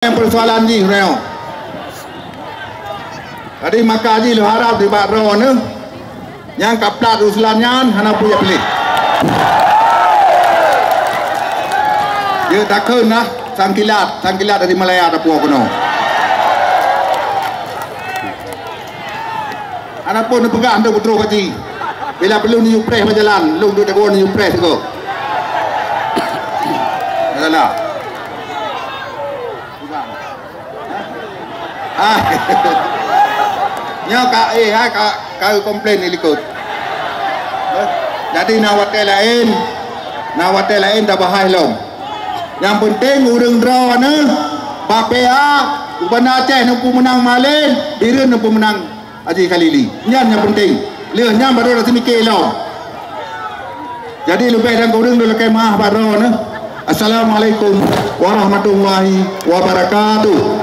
Yang persoalan ni reo. Tadi maka haji lu harap di bakro ni yang kaplat usulannya hana punya pilih. Dia takkan lah sangkilat dari Malaya ada puak kuno. Anak pun pegang tu putru haji. Bila perlu ni upres berjalan, lu duduk dekat ni upres tu. Adalah. Nya kak komplain ni likut. Jadi nak watel lain dah bahaya long. Yang penting urang draw ni Papea Ubana Aceh nampu menang Malin, Biren nampu menang Haji Khalili. Nyan yang penting. Lihat nyan baru dah semikir long. Jadi lebih dan urang dulu ke mah baru ni. Assalamualaikum warahmatullahi wabarakatuh.